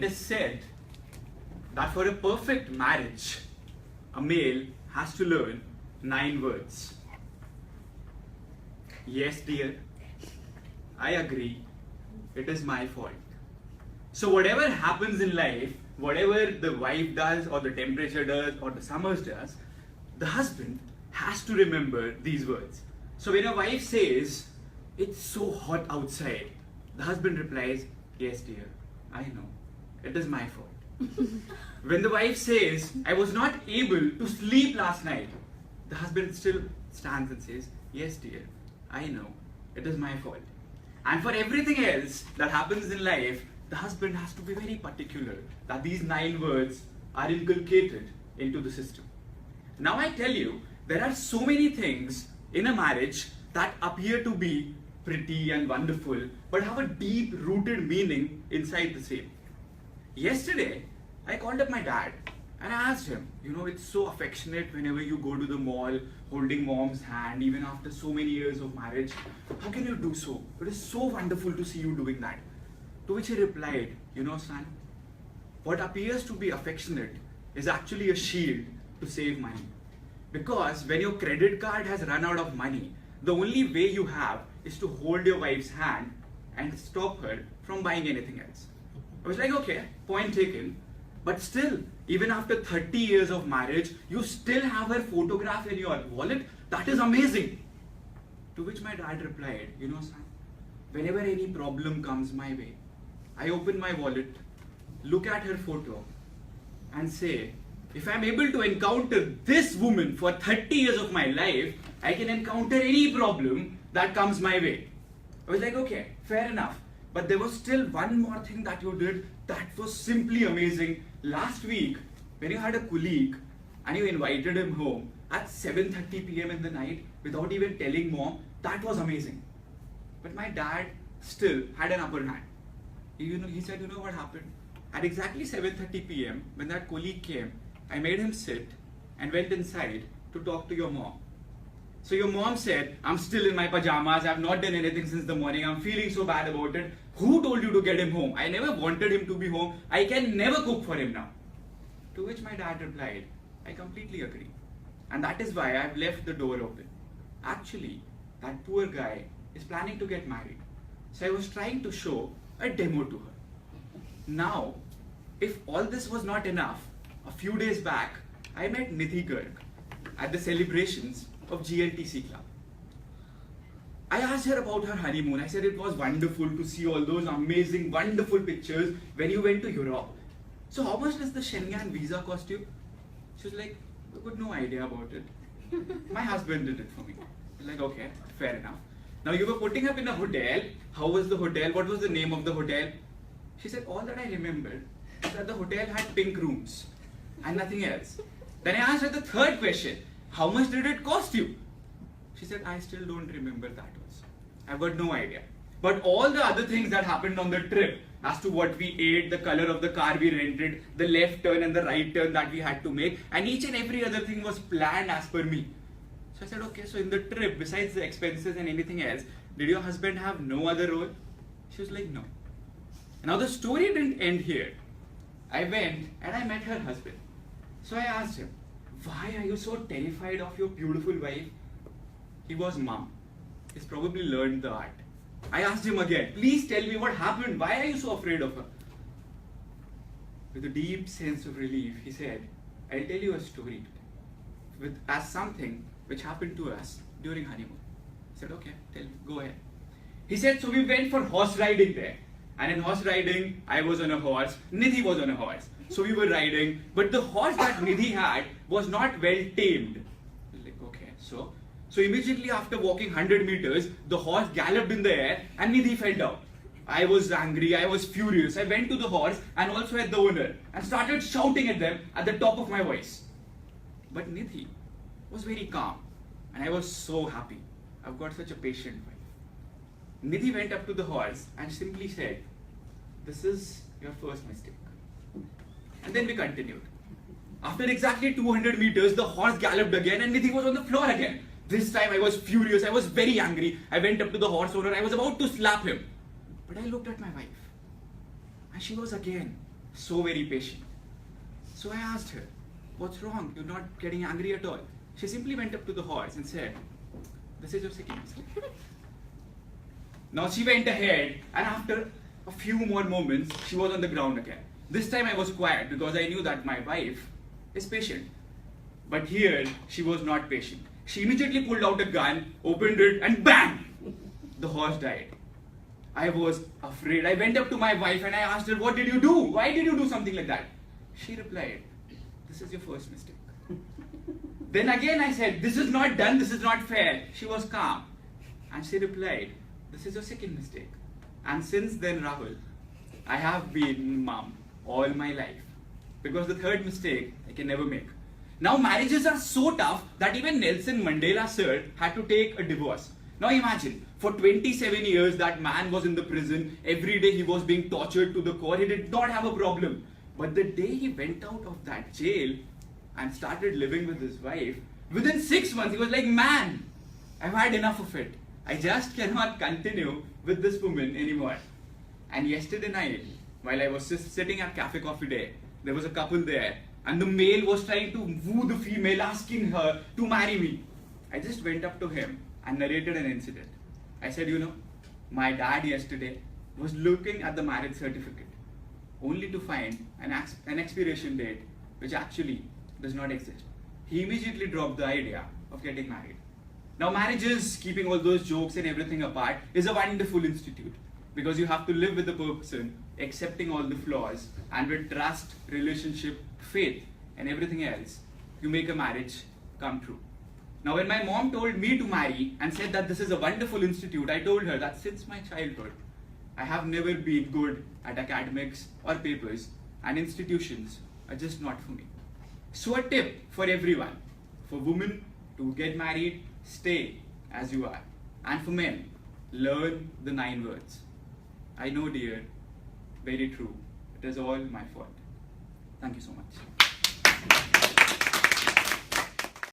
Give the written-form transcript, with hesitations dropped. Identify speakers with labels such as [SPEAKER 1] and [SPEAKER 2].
[SPEAKER 1] it is said that for a perfect marriage, a male has to learn 9 words. Yes, dear. I agree. It is my fault. So whatever happens in life, whatever the wife does or the temperature does or the summers does, the husband has to remember these words. So when a wife says, it's so hot outside, the husband replies, yes dear, I know, it is my fault. When the wife says, I was not able to sleep last night, the husband still stands and says, yes dear, I know, it is my fault. And for everything else that happens in life, the husband has to be very particular that these 9 words are inculcated into the system. Now I tell you, there are so many things in a marriage that appear to be pretty and wonderful, but have a deep rooted meaning inside the same. Yesterday, I called up my dad and I asked him, it's so affectionate whenever you go to the mall holding mom's hand, even after so many years of marriage. How can you do so? It is so wonderful to see you doing that. To which he replied, son, what appears to be affectionate is actually a shield to save money. Because when your credit card has run out of money, the only way you have is to hold your wife's hand and stop her from buying anything else. I was like, okay, point taken. But still, even after 30 years of marriage, you still have her photograph in your wallet? That is amazing. To which my dad replied, son, whenever any problem comes my way, I open my wallet, look at her photo, and say, if I'm able to encounter this woman for 30 years of my life, I can encounter any problem that comes my way. I was like, okay, fair enough. But there was still one more thing that you did that was simply amazing. Last week, when you had a colleague and you invited him home at 7:30 p.m. in the night without even telling mom, that was amazing. But my dad still had an upper hand. He said, what happened? At exactly 7:30 p.m., when that colleague came, I made him sit and went inside to talk to your mom. So your mom said, I'm still in my pajamas, I've not done anything since the morning, I'm feeling so bad about it. Who told you to get him home? I never wanted him to be home. I can never cook for him now. To which my dad replied, I completely agree. And that is why I've left the door open. Actually, that poor guy is planning to get married. So I was trying to show a demo to her. Now, if all this was not enough, a few days back, I met Nidhi Garg at the celebrations of GLTC Club. I asked her about her honeymoon. I said it was wonderful to see all those amazing, wonderful pictures when you went to Europe. So how much does the Schengen visa cost you? She was like, I've got no idea about it. My husband did it for me. I was like, okay, fair enough. Now you were putting up in a hotel. How was the hotel? What was the name of the hotel? She said, all that I remembered is that the hotel had pink rooms and nothing else. Then I asked her the third question. How much did it cost you? She said, I still don't remember that also. I've got no idea. But all the other things that happened on the trip, as to what we ate, the color of the car we rented, the left turn and the right turn that we had to make, and each and every other thing was planned as per me. So I said, okay, so in the trip, besides the expenses and anything else, did your husband have no other role? She was like, no. Now the story didn't end here. I went and I met her husband. So I asked him, why are you so terrified of your beautiful wife? He was mum. He's probably learned the art. I asked him again, please tell me what happened. Why are you so afraid of her? With a deep sense of relief, he said, I'll tell you a story today. As something which happened to us during honeymoon. I said, okay, tell me, go ahead. He said, so we went for horse riding there. And in horse riding, I was on a horse, Nidhi was on a horse. So we were riding, but the horse that Nidhi had was not well tamed. Like, okay, so immediately after walking 100 meters, the horse galloped in the air and Nidhi fell down. I was angry, I was furious. I went to the horse and also at the owner and started shouting at them at the top of my voice. But Nidhi was very calm and I was so happy. I've got such a patient wife. Nidhi went up to the horse and simply said, this is your first mistake. And then we continued. After exactly 200 meters, the horse galloped again and Nidhi was on the floor again. This time I was furious, I was very angry. I went up to the horse owner, I was about to slap him. But I looked at my wife and she was again so very patient. So I asked her, what's wrong? You're not getting angry at all. She simply went up to the horse and said, this is your second mistake. Now she went ahead, and after a few more moments, she was on the ground again. This time I was quiet because I knew that my wife is patient. But here, she was not patient. She immediately pulled out a gun, opened it, and bang! The horse died. I was afraid. I went up to my wife and I asked her, what did you do? Why did you do something like that? She replied, this is your first mistake. Then again I said, this is not done, this is not fair. She was calm. And she replied, this is your second mistake. And since then, Rahul, I have been mum all my life. Because the third mistake I can never make. Now marriages are so tough that even Nelson Mandela sir had to take a divorce. Now imagine, for 27 years that man was in the prison. Every day he was being tortured to the core. He did not have a problem. But the day he went out of that jail and started living with his wife, within 6 months he was like, man, I've had enough of it. I just cannot continue with this woman anymore. And yesterday night, while I was just sitting at Cafe Coffee Day, there was a couple there, and the male was trying to woo the female, asking her to marry me. I just went up to him and narrated an incident. I said, you know, my dad yesterday was looking at the marriage certificate, only to find an expiration date which actually does not exist. He immediately dropped the idea of getting married. Now marriages, keeping all those jokes and everything apart, is a wonderful institute because you have to live with the person, accepting all the flaws, and with trust, relationship, faith, and everything else, you make a marriage come true. Now when my mom told me to marry and said that this is a wonderful institute, I told her that since my childhood, I have never been good at academics or papers, and institutions are just not for me. So a tip for everyone, for women to get married, stay as you are. And for men, learn the 9 words. I know, dear, very true. It is all my fault. Thank you so much.